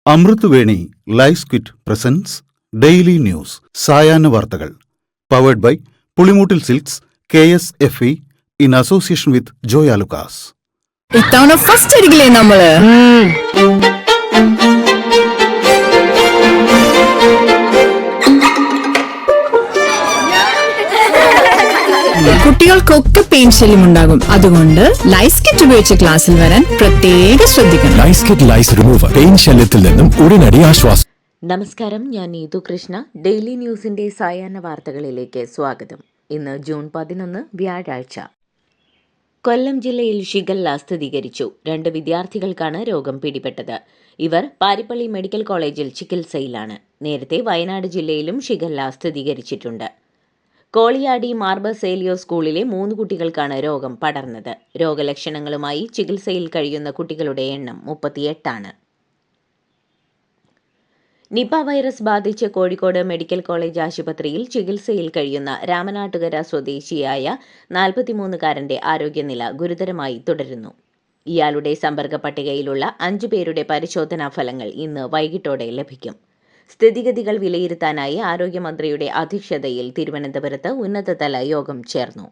അമൃത് Veni life quit presents daily news സായാഹ്ന വാർത്തകൾ powered by Pulimoottil silks KSFE in association with Joy Alukkas. ഇത്തവണ first അടിക്കില്ലേ നമ്മള്? കുട്ടികൾക്കൊക്കെ പെയിൻ ശല്യം ഉണ്ടാകും. അതുകൊണ്ട് ലൈസ് കിറ്റ് ഉപയോഗിച്ച് ക്ലാസ്സിൽ വരാൻ പ്രത്യേകം ശ്രദ്ധിക്കണം. ലൈസ് കിറ്റ് ലൈസ് റിമൂവർ പെയിൻ ശല്യത്തിൽ നിന്നും ഉടനടി ആശ്വാസം. നമസ്കാരം, ഞാൻ നീതു കൃഷ്ണ. ഡെയിലി ന്യൂസിന്റെ സായാഹ്ന വാർത്തകളിലേക്ക് സ്വാഗതം. ഇന്ന് ജൂൺ 11 വ്യാഴാഴ്ച. കൊല്ലം ജില്ലയിൽ ഷിഗല്ല സ്ഥിരീകരിച്ചു. 2 വിദ്യാർത്ഥികൾക്കാണ് രോഗം പിടിപെട്ടത്. ഇവർ പാരിപ്പള്ളി മെഡിക്കൽ കോളേജിൽ ചികിത്സയിലാണ്. നേരത്തെ വയനാട് ജില്ലയിലും ഷിഗല്ല സ്ഥിരീകരിച്ചിട്ടുണ്ട്. കോളിയാടി മാർബർ സേലിയോ സ്കൂളിലെ 3 കുട്ടികൾക്കാണ് രോഗം പടർന്നത്. രോഗലക്ഷണങ്ങളുമായി ചികിത്സയിൽ കഴിയുന്ന കുട്ടികളുടെ എണ്ണം 38 ആണ്. നിപ വൈറസ് ബാധിച്ച് കോഴിക്കോട് മെഡിക്കൽ കോളേജ് ആശുപത്രിയിൽ ചികിത്സയിൽ കഴിയുന്ന രാമനാട്ടുകര സ്വദേശിയായ 43-കാരന്റെ ആരോഗ്യനില ഗുരുതരമായി തുടരുന്നു. ഇയാളുടെ സമ്പർക്ക പട്ടികയിലുള്ള 5 പേരുടെ പരിശോധനാ ഫലങ്ങൾ ഇന്ന് വൈകിട്ടോടെ ലഭിക്കും. സ്ഥിതിഗതികൾ വിലയിരുത്താനായി ആരോഗ്യമന്ത്രിയുടെ അധ്യക്ഷതയിൽ തിരുവനന്തപുരത്ത് ഉന്നതതല യോഗം ചേർന്നു.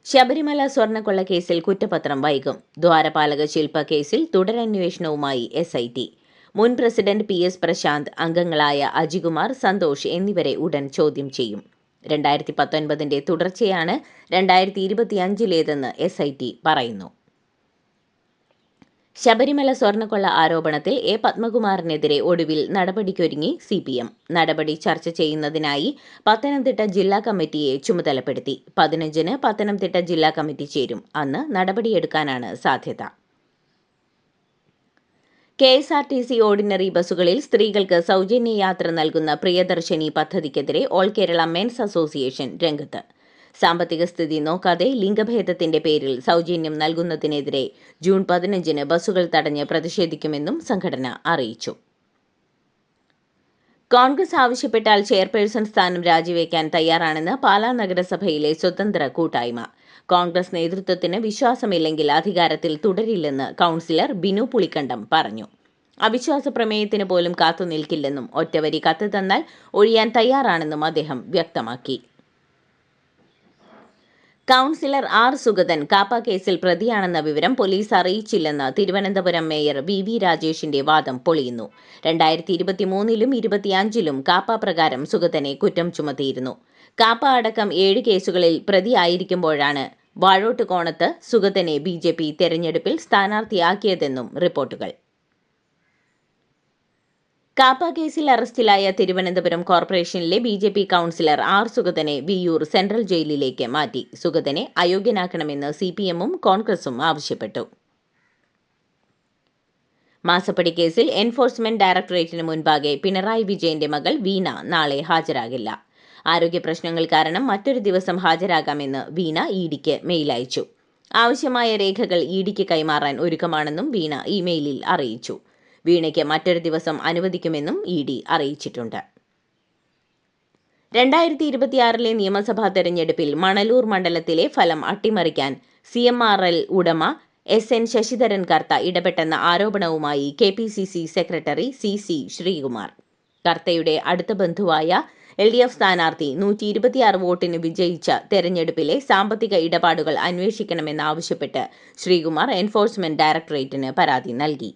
ശബരിമല സ്വർണ്ണക്കൊള്ള കേസിൽ കുറ്റപത്രം വൈകും. ദ്വാരപാലക ശില്പ കേസിൽ തുടരന്വേഷണവുമായി SIT. മുൻ പ്രസിഡന്റ് PS പ്രശാന്ത്, അംഗങ്ങളായ അജികുമാർ, സന്തോഷ് എന്നിവരെ ഉടൻ ചോദ്യം ചെയ്യും. 2019 തുടർച്ചയാണ് 2025-ലേതെന്ന് SIT പറയുന്നു. ശബരിമല സ്വർണ്ണക്കൊള്ള ആരോപണത്തിൽ A. പത്മകുമാറിനെതിരെ ഒടുവിൽ നടപടിക്കൊരുങ്ങി CPM. നടപടി ചർച്ച ചെയ്യുന്നതിനായി പത്തനംതിട്ട ജില്ലാ കമ്മിറ്റിയെ ചുമതലപ്പെടുത്തി. 15-ന് പത്തനംതിട്ട ജില്ലാ കമ്മിറ്റി ചേരും. അന്ന് നടപടിയെടുക്കാനാണ് സാധ്യത. KSRTC ഓർഡിനറി ബസ്സുകളിൽ സ്ത്രീകൾക്ക് സൗജന്യ യാത്ര നൽകുന്ന പ്രിയദർശിനി പദ്ധതിക്കെതിരെ ഓൾ കേരള മെൻസ് അസോസിയേഷൻ രംഗത്ത്. സാമ്പത്തിക സ്ഥിതി നോക്കാതെ ലിംഗഭേദത്തിന്റെ പേരിൽ സൗജന്യം നൽകുന്നതിനെതിരെ ജൂൺ 15-ന് ബസ്സുകൾ തടഞ്ഞ് പ്രതിഷേധിക്കുമെന്നും സംഘടന അറിയിച്ചു. കോൺഗ്രസ് ആവശ്യപ്പെട്ടാൽ ചെയർപേഴ്സൺ സ്ഥാനം രാജിവെക്കാൻ തയ്യാറാണെന്ന് പാലാ നഗരസഭയിലെ സ്വതന്ത്ര കൂട്ടായ്മ. കോൺഗ്രസ് നേതൃത്വത്തിന് വിശ്വാസമില്ലെങ്കിൽ അധികാരത്തിൽ തുടരില്ലെന്ന് കൗൺസിലർ ബിനു പുളിക്കണ്ടം പറഞ്ഞു. അവിശ്വാസ പ്രമേയത്തിന് പോലും കാത്തുനിൽക്കില്ലെന്നും ഒറ്റവരി കത്ത് തന്നാൽ ഒഴിയാൻ തയ്യാറാണെന്നും അദ്ദേഹം വ്യക്തമാക്കി. Councillor R. സുഗതൻ കാപ്പ കേസിൽ പ്രതിയാണെന്ന വിവരം പോലീസ് അറിയിച്ചില്ലെന്ന് തിരുവനന്തപുരം മേയർ VV രാജേഷിന്റെ വാദം പൊളിയുന്നു. 2023-ലും 2025-ലും കാപ്പ പ്രകാരം സുഗതനെ കുറ്റം ചുമത്തിയിരുന്നു. കാപ്പ അടക്കം 7 കേസുകളിൽ പ്രതിയായിരിക്കുമ്പോഴാണ് വാഴോട്ടുകോണത്ത് സുഗതനെ BJP തെരഞ്ഞെടുപ്പിൽ സ്ഥാനാർത്ഥിയാക്കിയതെന്നും റിപ്പോർട്ടുകൾ. കാപ്പ കേസിൽ അറസ്റ്റിലായ തിരുവനന്തപുരം കോർപ്പറേഷനിലെ BJP കൗൺസിലർ R. സുഗതനെ വിയ്യൂർ സെൻട്രൽ ജയിലിലേക്ക് മാറ്റി. സുഗതനെ അയോഗ്യനാക്കണമെന്ന് CPM-ഉം കോൺഗ്രസും ആവശ്യപ്പെട്ടു. മാസപ്പടി കേസിൽ എൻഫോഴ്സ്മെന്റ് ഡയറക്ടറേറ്റിന് മുൻപാകെ പിണറായി വിജയന്റെ മകൾ വീണ നാളെ ഹാജരാകില്ല. ആരോഗ്യ പ്രശ്നങ്ങൾ കാരണം മറ്റൊരു ദിവസം ഹാജരാകാമെന്ന് വീണ EDക്ക് മെയിൽ അയച്ചു. ആവശ്യമായ രേഖകൾ EDക്ക് കൈമാറാൻ ഒരുക്കമാണെന്നും വീണ ഇമെയിലിൽ അറിയിച്ചു. വീണയ്ക്ക് മറ്റൊരു ദിവസം അനുവദിക്കുമെന്നും ED അറിയിച്ചിട്ടുണ്ട്. 2026-ലെ നിയമസഭാ തെരഞ്ഞെടുപ്പിൽ മണലൂർ മണ്ഡലത്തിലെ ഫലം അട്ടിമറിക്കാൻ CMRL ഉടമ SN ശശിധരൻ കർത്ത ഇടപെട്ടെന്ന ആരോപണവുമായി KPCC സെക്രട്ടറി CC ശ്രീകുമാർ. കർത്തയുടെ അടുത്ത ബന്ധുവായ LDF സ്ഥാനാർത്ഥി 126 വോട്ടിന് വിജയിച്ച തെരഞ്ഞെടുപ്പിലെ സാമ്പത്തിക ഇടപാടുകൾ അന്വേഷിക്കണമെന്നാവശ്യപ്പെട്ട് ശ്രീകുമാർ എൻഫോഴ്സ്മെന്റ് ഡയറക്ടറേറ്റിന് പരാതി നൽകി.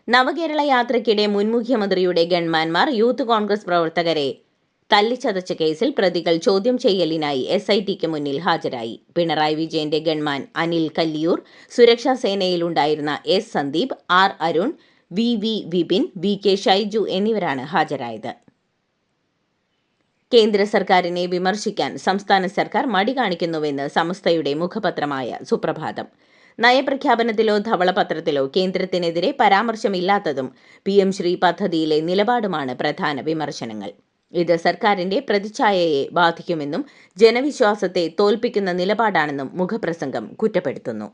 നവകേരള യാത്രയ്ക്കിടെ മുൻ മുഖ്യമന്ത്രിയുടെ ഗൺമാൻമാർ യൂത്ത് കോൺഗ്രസ് പ്രവർത്തകരെ തല്ലിച്ചതച്ച കേസിൽ പ്രതികൾ ചോദ്യം ചെയ്യലിനായി SITക്ക് മുന്നിൽ ഹാജരായി. പിണറായി വിജയന്റെ ഗൺമാൻ അനിൽ കല്ലിയൂർ, സുരക്ഷാ സേനയിലുണ്ടായിരുന്ന S. Sandeep, R. Arun, VV Vipin, VK Shaiju എന്നിവരാണ് ഹാജരായത്. കേന്ദ്ര സർക്കാരിനെ വിമർശിക്കാൻ സംസ്ഥാന സർക്കാർ മടി കാണിക്കുന്നുവെന്ന് സമസ്തയുടെ മുഖപത്രമായ സുപ്രഭാതം. നയപ്രഖ്യാപനത്തിലോ ധവളപത്രത്തിലോ കേന്ദ്രത്തിനെതിരെ പരാമർശമില്ലാത്തതും PM ശ്രീ പദ്ധതിയിലെ നിലപാടുമാണ് പ്രധാന വിമർശനങ്ങൾ. ഇത് സർക്കാരിന്റെ പ്രതിച്ഛായയെ ബാധിക്കുമെന്നും ജനവിശ്വാസത്തെ തോൽപ്പിക്കുന്ന നിലപാടാണെന്നും മുഖപ്രസംഗം കുറ്റപ്പെടുത്തുന്നു.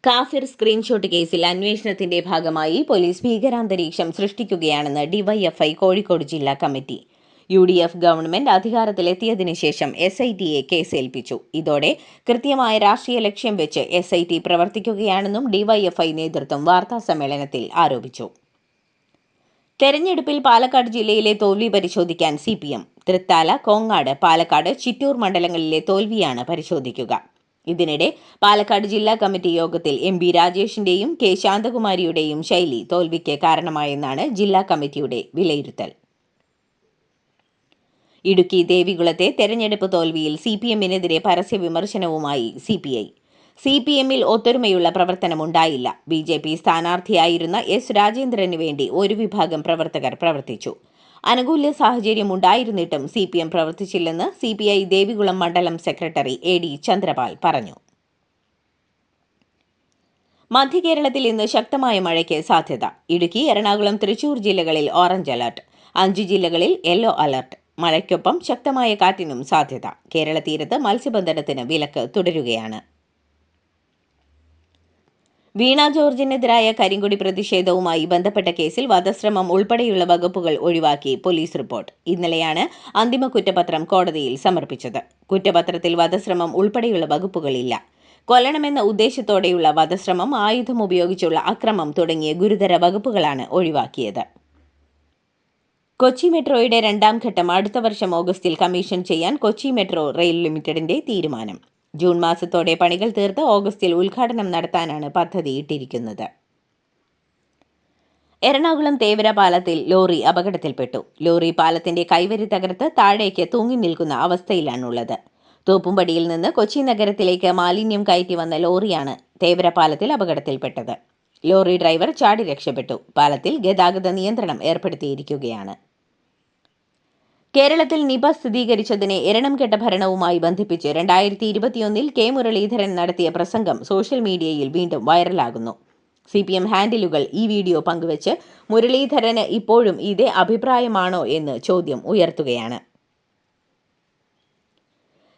കാഫിർ സ്ക്രീൻഷോട്ട് കേസിൽ അന്വേഷണത്തിന്റെ ഭാഗമായി പോലീസ് ഭീകരാന്തരീക്ഷം സൃഷ്ടിക്കുകയാണെന്ന് ഡിവൈഎഫ്ഐ കോഴിക്കോട് ജില്ലാ കമ്മിറ്റി. UDF ഗവൺമെന്റ് അധികാരത്തിലെത്തിയതിനു ശേഷം SITയെ കേസേൽപ്പിച്ചു. ഇതോടെ കൃത്യമായ രാഷ്ട്രീയ ലക്ഷ്യം വെച്ച് SIT പ്രവർത്തിക്കുകയാണെന്നും ഡിവൈഎഫ്ഐ നേതൃത്വം വാർത്താസമ്മേളനത്തിൽ ആരോപിച്ചു. തെരഞ്ഞെടുപ്പിൽ പാലക്കാട് ജില്ലയിലെ തോൽവി പരിശോധിക്കാൻ CPM. തൃത്താല, കോങ്ങാട്, പാലക്കാട്, ചിറ്റൂർ മണ്ഡലങ്ങളിലെ തോൽവിയാണ് പരിശോധിക്കുക. ഇതിനിടെ പാലക്കാട് ജില്ലാ കമ്മിറ്റി യോഗത്തിൽ MP രാജേഷിന്റെയും K ശാന്തകുമാരിയുടെയും ശൈലി തോൽവിക്ക് കാരണമായെന്നാണ് ജില്ലാ കമ്മിറ്റിയുടെ വിലയിരുത്തൽ. ഇടുക്കി ദേവികുളത്തെ തെരഞ്ഞെടുപ്പ് തോൽവിയിൽ CPMനെതിരെ പരസ്യ വിമർശനവുമായി CPI. CPMൽ ഒത്തൊരുമയുള്ള പ്രവർത്തനമുണ്ടായില്ല. BJP സ്ഥാനാർത്ഥിയായിരുന്ന S രാജേന്ദ്രന് വേണ്ടി ഒരു വിഭാഗം പ്രവർത്തകർ പ്രവർത്തിച്ചു. അനുകൂല സാഹചര്യം ഉണ്ടായിരുന്നിട്ടും CPM പ്രവർത്തിച്ചില്ലെന്ന് CPI ദേവികുളം മണ്ഡലം സെക്രട്ടറി AD ചന്ദ്രപാൽ പറഞ്ഞു. മധ്യകേരളത്തിൽ ഇന്ന് ശക്തമായ മഴയ്ക്ക് സാധ്യത. ഇടുക്കി, എറണാകുളം, തൃശൂർ ജില്ലകളിൽ ഓറഞ്ച് അലർട്ട്. 5 ജില്ലകളിൽ യെല്ലോ അലർട്ട്. മഴയ്ക്കൊപ്പം ശക്തമായ കാറ്റിനും സാധ്യത. കേരള തീരത്ത് മത്സ്യബന്ധനത്തിന് വിലക്ക് തുടരുകയാണ്. വീണ ജോർജിനെതിരായ കരിങ്കൊടി പ്രതിഷേധവുമായി ബന്ധപ്പെട്ട കേസിൽ വധശ്രമം ഉൾപ്പെടെയുള്ള വകുപ്പുകൾ ഒഴിവാക്കി പോലീസ് റിപ്പോർട്ട്. ഇന്നലെയാണ് അന്തിമ കുറ്റപത്രം കോടതിയിൽ സമർപ്പിച്ചത്. കുറ്റപത്രത്തിൽ വധശ്രമം ഉൾപ്പെടെയുള്ള വകുപ്പുകളില്ല. കൊല്ലണമെന്ന ഉദ്ദേശത്തോടെയുള്ള വധശ്രമം, ആയുധം ഉപയോഗിച്ചുള്ള അക്രമം തുടങ്ങിയ ഗുരുതര വകുപ്പുകളാണ് ഒഴിവാക്കിയത്. കൊച്ചി മെട്രോയുടെ 2ാം ഘട്ടം അടുത്ത വർഷം ഓഗസ്റ്റിൽ കമ്മീഷൻ ചെയ്യാൻ കൊച്ചി മെട്രോ റെയിൽ ലിമിറ്റഡിന്റെ തീരുമാനം. ജൂൺ മാസത്തോടെ പണികൾ തീർത്ത് ഓഗസ്റ്റിൽ ഉദ്ഘാടനം നടത്താനാണ് പദ്ധതിയിട്ടിരിക്കുന്നത്. എറണാകുളം തേവര പാലത്തിൽ ലോറി അപകടത്തിൽപ്പെട്ടു. ലോറി പാലത്തിന്റെ കൈവരി തകർത്ത് താഴേക്ക് തൂങ്ങി നിൽക്കുന്ന അവസ്ഥയിലാണുള്ളത്. തോപ്പുംപടിയിൽ നിന്ന് കൊച്ചി നഗരത്തിലേക്ക് മാലിന്യം കയറ്റി വന്ന ലോറിയാണ് തേവര പാലത്തിൽ അപകടത്തിൽപ്പെട്ടത്. ലോറി ഡ്രൈവർ ചാടി രക്ഷപ്പെട്ടു. പാലത്തിൽ ഗതാഗത നിയന്ത്രണം ഏർപ്പെടുത്തിയിരിക്കുകയാണ്. കേരളത്തിൽ നിപ സ്ഥിരീകരിച്ചതിനെ എരണംകെട്ട ഭരണവുമായി ബന്ധിപ്പിച്ച് 2021 K മുരളീധരൻ നടത്തിയ പ്രസംഗം സോഷ്യൽ മീഡിയയിൽ വീണ്ടും വൈറലാകുന്നു. CPM ഹാൻഡിലുകൾ ഈ വീഡിയോ പങ്കുവച്ച് മുരളീധരന് ഇപ്പോഴും ഇതേ അഭിപ്രായമാണോ എന്ന് ചോദ്യം ഉയർത്തുകയാണ്.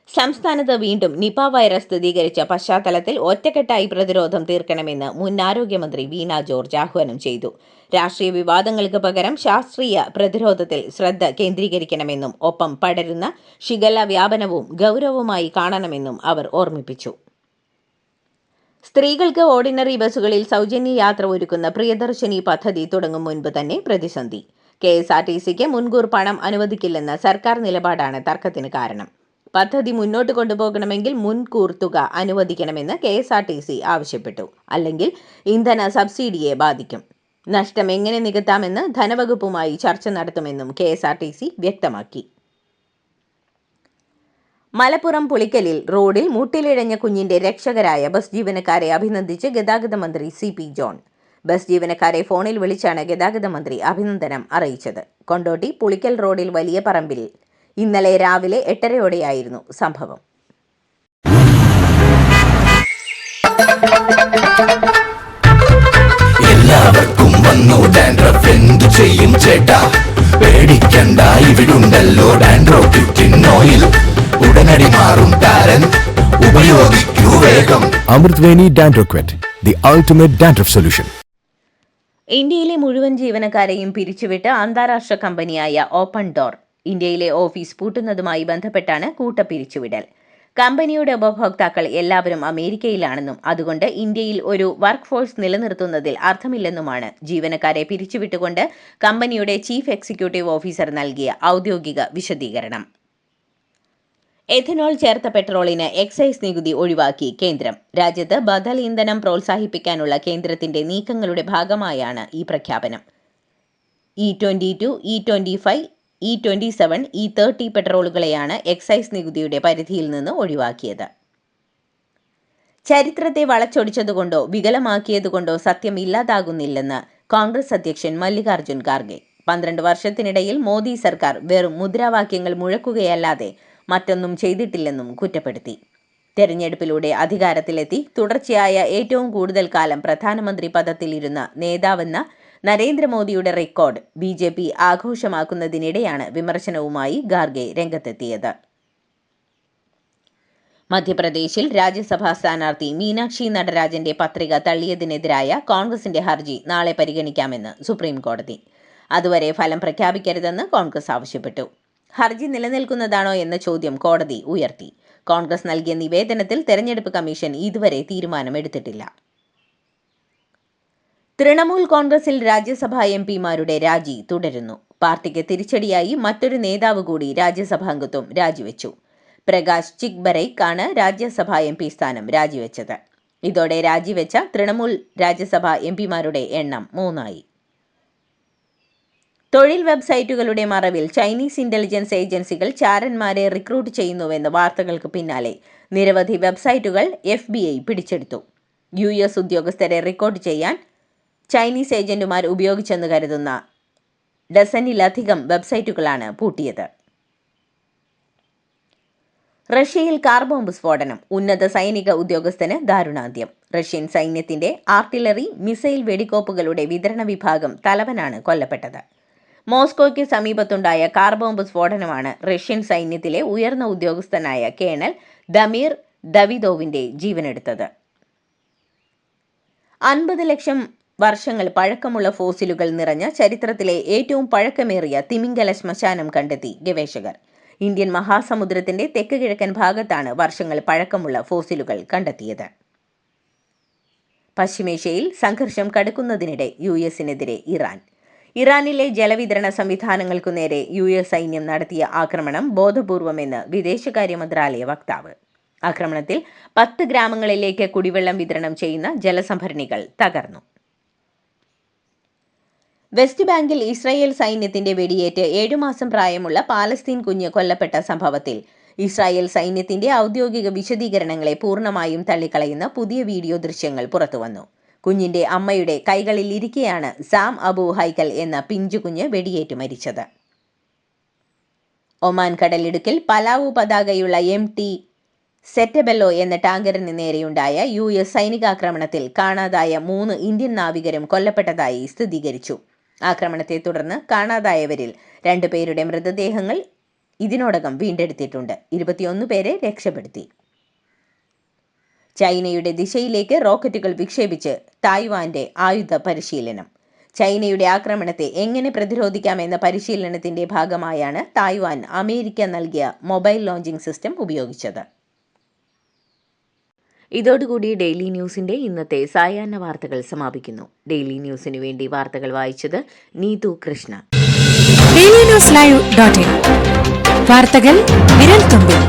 സംസ്ഥാനത്ത് വീണ്ടും നിപ വൈറസ് സ്ഥിരീകരിച്ച പശ്ചാത്തലത്തിൽ ഒറ്റക്കെട്ടായി പ്രതിരോധം തീർക്കണമെന്ന് മുൻ ആരോഗ്യമന്ത്രി വീണ ജോർജ് ആഹ്വാനം ചെയ്തു. രാഷ്ട്രീയ വിവാദങ്ങൾക്ക് പകരം ശാസ്ത്രീയ പ്രതിരോധത്തിൽ ശ്രദ്ധ കേന്ദ്രീകരിക്കണമെന്നും ഒപ്പം പടരുന്ന ഷിഗല്ല വ്യാപനവും ഗൗരവമായി കാണണമെന്നും അവർ ഓർമ്മിപ്പിച്ചു. സ്ത്രീകൾക്ക് ഓർഡിനറി ബസ്സുകളിൽ സൗജന്യ യാത്ര ഒരുക്കുന്ന പ്രിയദർശിനി പദ്ധതി തുടങ്ങും മുൻപ് തന്നെ പ്രതിസന്ധി. KSRTCക്ക് മുൻകൂർ പണം അനുവദിക്കില്ലെന്ന സർക്കാർ നിലപാടാണ് തർക്കത്തിന് കാരണം. പദ്ധതി മുന്നോട്ട് കൊണ്ടുപോകണമെങ്കിൽ മുൻകൂർ തുക അനുവദിക്കണമെന്ന് KSRTC ആവശ്യപ്പെട്ടു. അല്ലെങ്കിൽ ഇന്ധന സബ്സിഡിയെ ബാധിക്കും. നഷ്ടം എങ്ങനെ നികത്താമെന്ന് ധനവകുപ്പുമായി ചർച്ച നടത്തുമെന്നും KSRTC വ്യക്തമാക്കി. മലപ്പുറം പുളിക്കലിൽ റോഡിൽ മുട്ടിലിഴഞ്ഞ കുഞ്ഞിന്റെ രക്ഷകരായ ബസ് ജീവനക്കാരെ അഭിനന്ദിച്ച് ഗതാഗത മന്ത്രി CP ജോൺ. ബസ് ജീവനക്കാരെ ഫോണിൽ വിളിച്ചാണ് ഗതാഗത മന്ത്രി അഭിനന്ദനം അറിയിച്ചത്. കൊണ്ടോട്ടി പുളിക്കൽ റോഡിൽ വലിയ പറമ്പിൽ ഇന്നലെ രാവിലെ 8:30 സംഭവം. എല്ലാവർക്കും വന്നു ഡാൻഡ്രഫ്, എന്തു ചെയ്യും ചേട്ടാ? പേടിക്കണ്ട, ഇവിടുണ്ടല്ലോ ഡാൻഡ്രോക്കിൻ ഓയിൽ. ഉടനടി മാറും താരൻ, ഉപയോഗിക്കൂ വേഗം. Amritveni ഡാൻഡ്രോക്വെറ്റ്, the ultimate dandruff solution. ഇന്ത്യയിലെ മുഴുവൻ ജീവനക്കാരെയും പിരിച്ചുവിട്ട് അന്താരാഷ്ട്ര കമ്പനിയായ ഓപ്പൺ ഡോർ ഇന്ത്യയിലെ ഓഫീസ് പൂട്ടുന്നതുമായി ബന്ധപ്പെട്ടാണ് കൂട്ടപ്പിരിച്ചുവിടൽ. കമ്പനിയുടെ ഉപഭോക്താക്കൾ എല്ലാവരും അമേരിക്കയിലാണെന്നും അതുകൊണ്ട് ഇന്ത്യയിൽ ഒരു വർക്ക് ഫോഴ്സ് നിലനിർത്തുന്നതിൽ അർത്ഥമില്ലെന്നുമാണ് ജീവനക്കാരെ പിരിച്ചുവിട്ടുകൊണ്ട് കമ്പനിയുടെ ചീഫ് എക്സിക്യൂട്ടീവ് ഓഫീസർ നൽകിയ ഔദ്യോഗിക വിശദീകരണം. എഥനോൾ ചേർത്ത പെട്രോളിന് എക്സൈസ് നികുതി ഒഴിവാക്കി കേന്ദ്രം. രാജ്യത്ത് ബദൽ ഇന്ധനം പ്രോത്സാഹിപ്പിക്കാനുള്ള കേന്ദ്രത്തിന്റെ നീക്കങ്ങളുടെ ഭാഗമായാണ് ഈ പ്രഖ്യാപനം. E22, E25, E27, E30 പെട്രോളുകളെയാണ് excise നികുതിയുടെ പരിധിയിൽ നിന്ന് ഒഴിവാക്കിയത്. ചരിത്രത്തെ വളച്ചൊടിച്ചതുകൊണ്ടോ വികലമാക്കിയതുകൊണ്ടോ സത്യം ഇല്ലാതാകുന്നില്ലെന്ന് കോൺഗ്രസ് അധ്യക്ഷൻ മല്ലികാർജ്ജുൻ ഖാർഗെ. 12 വർഷത്തിനിടയിൽ മോദി സർക്കാർ വെറും മുദ്രാവാക്യങ്ങൾ മുഴക്കുകയല്ലാതെ മറ്റൊന്നും ചെയ്തിട്ടില്ലെന്നും കുറ്റപ്പെടുത്തി. തെരഞ്ഞെടുപ്പിലൂടെ അധികാരത്തിലെത്തി തുടർച്ചയായ ഏറ്റവും കൂടുതൽ കാലം പ്രധാനമന്ത്രി പദത്തിലിരുന്ന നേതാവെന്ന നരേന്ദ്രമോദിയുടെ റെക്കോർഡ് BJP ആഘോഷമാക്കുന്നതിനിടെയാണ് വിമർശനവുമായി ഖാർഗെ രംഗത്തെത്തിയത്. മധ്യപ്രദേശിൽ രാജ്യസഭാ സ്ഥാനാർത്ഥി മീനാക്ഷി നടരാജന്റെ പത്രിക തള്ളിയതിനെതിരായ കോൺഗ്രസിന്റെ ഹർജി നാളെ പരിഗണിക്കാമെന്ന് സുപ്രീം കോടതി. അതുവരെ ഫലം പ്രഖ്യാപിക്കരുതെന്ന് കോൺഗ്രസ് ആവശ്യപ്പെട്ടു. ഹർജി നിലനിൽക്കുന്നതാണോ എന്ന ചോദ്യം കോടതി ഉയർത്തി. കോൺഗ്രസ് നൽകിയ നിവേദനത്തിൽ തെരഞ്ഞെടുപ്പ് കമ്മീഷൻ ഇതുവരെ തീരുമാനമെടുത്തിട്ടില്ല. തൃണമൂൽ കോൺഗ്രസിൽ രാജ്യസഭാ എംപിമാരുടെ രാജി തുടരുന്നു. പാർട്ടിക്ക് തിരിച്ചടിയായി മറ്റൊരു നേതാവ് കൂടി രാജ്യസഭാംഗത്വം രാജിവെച്ചു. പ്രകാശ് ചിക്ബറൈക്കാണ് രാജ്യസഭാ എംപി സ്ഥാനം രാജിവെച്ചത്. ഇതോടെ രാജിവെച്ച തൃണമൂൽ രാജ്യസഭാ എംപിമാരുടെ എണ്ണം 3 ആയി. തൊഴിൽ വെബ്സൈറ്റുകളുടെ മറവിൽ ചൈനീസ് ഇന്റലിജൻസ് ഏജൻസികൾ ചാരന്മാരെ റിക്രൂട്ട് ചെയ്യുന്നുവെന്ന വാർത്തകൾക്ക് പിന്നാലെ നിരവധി വെബ്സൈറ്റുകൾ FBI പിടിച്ചെടുത്തു. US ഉദ്യോഗസ്ഥരെ റിക്രൂട്ട് ചെയ്യാൻ ചൈനീസ് ഏജന്റുമാർ ഉപയോഗിച്ചെന്ന് കരുതുന്ന ഡസനിലധികം വെബ്സൈറ്റുകളാണ് പൂട്ടിയത്. റഷ്യയിൽ കാർ ബോംബ് സ്ഫോടനം. ഉന്നത സൈനിക ഉദ്യോഗസ്ഥന് ദാരുണാന്ത്യം. റഷ്യൻ സൈന്യത്തിന്റെ ആർട്ടിലറി മിസൈൽ വെടിക്കോപ്പുകളുടെ വിതരണ വിഭാഗം തലവനാണ് കൊല്ലപ്പെട്ടത്. മോസ്കോയ്ക്ക് സമീപത്തുണ്ടായ കാർ ബോംബ് സ്ഫോടനമാണ് റഷ്യൻ സൈന്യത്തിലെ ഉയർന്ന ഉദ്യോഗസ്ഥനായ കേണൽ ദമീർ ദവിദോവിന്റെ ജീവനെടുത്തത്. 50 ലക്ഷം വർഷങ്ങൾ പഴക്കമുള്ള ഫോസിലുകൾ നിറഞ്ഞ ചരിത്രത്തിലെ ഏറ്റവും പഴക്കമേറിയ തിമിംഗല ശ്മശാനം കണ്ടെത്തി ഗവേഷകർ. ഇന്ത്യൻ മഹാസമുദ്രത്തിന്റെ തെക്ക് കിഴക്കൻ ഭാഗത്താണ് വർഷങ്ങൾ പഴക്കമുള്ള ഫോസിലുകൾ കണ്ടെത്തിയത്. പശ്ചിമേഷ്യയിൽ സംഘർഷം കടുക്കുന്നതിനിടെ US-നെതിരെ ഇറാൻ. ഇറാനിലെ ജലവിതരണ സംവിധാനങ്ങൾക്കു നേരെ US സൈന്യം നടത്തിയ ആക്രമണം ബോധപൂർവമെന്ന് വിദേശകാര്യ മന്ത്രാലയ വക്താവ്. ആക്രമണത്തിൽ 10 ഗ്രാമങ്ങളിലേക്ക് കുടിവെള്ളം വിതരണം ചെയ്യുന്ന ജലസംഭരണികൾ തകർന്നു. വെസ്റ്റ് ബാങ്കിൽ ഇസ്രായേൽ സൈന്യത്തിന്റെ വെടിയേറ്റ് 7 മാസം പ്രായമുള്ള പാലസ്തീൻ കുഞ്ഞ് കൊല്ലപ്പെട്ട സംഭവത്തിൽ ഇസ്രായേൽ സൈന്യത്തിന്റെ ഔദ്യോഗിക വിശദീകരണങ്ങളെ പൂർണ്ണമായും തള്ളിക്കളയുന്ന പുതിയ വീഡിയോ ദൃശ്യങ്ങൾ പുറത്തുവന്നു. കുഞ്ഞിന്റെ അമ്മയുടെ കൈകളിൽ ഇരിക്കെയാണ് സാം അബു ഹൈക്കൽ എന്ന പിഞ്ചുകുഞ്ഞ് വെടിയേറ്റ് മരിച്ചത്. ഒമാൻ കടലിടുക്കിൽ പലാവു പതാകയുള്ള MT സെറ്റബെല്ലോ എന്ന ടാങ്കറിന് നേരെയുണ്ടായ US സൈനികാക്രമണത്തിൽ കാണാതായ 3 ഇന്ത്യൻ നാവികരും കൊല്ലപ്പെട്ടതായി സ്ഥിരീകരിച്ചു. ആക്രമണത്തെ തുടർന്ന് കാണാതായവരിൽ 2 പേരുടെ മൃതദേഹങ്ങൾ ഇതിനോടകം വീണ്ടെടുത്തിട്ടുണ്ട്. 21 പേരെ രക്ഷപ്പെടുത്തി. ചൈനയുടെ ദിശയിലേക്ക് റോക്കറ്റുകൾ വിക്ഷേപിച്ച് തായ്വാന്റെ ആയുധ പരിശീലനം. ചൈനയുടെ ആക്രമണത്തെ എങ്ങനെ പ്രതിരോധിക്കാമെന്ന പരിശീലനത്തിന്റെ ഭാഗമായാണ് തായ്വാൻ അമേരിക്ക നൽകിയ മൊബൈൽ ലോഞ്ചിംഗ് സിസ്റ്റം ഉപയോഗിച്ചത്. ഇതോടുകൂടി ഡെയിലി ന്യൂസിന്റെ ഇന്നത്തെ സായാഹ്ന വാർത്തകൾ സമാപിക്കുന്നു. ഡെയിലി ന്യൂസിനു വേണ്ടി വാർത്തകൾ വായിച്ചത് നീതു കൃഷ്ണ. DailyNewsLive.in വാർത്തകൾ വിരൽ തുമ്പിൽ.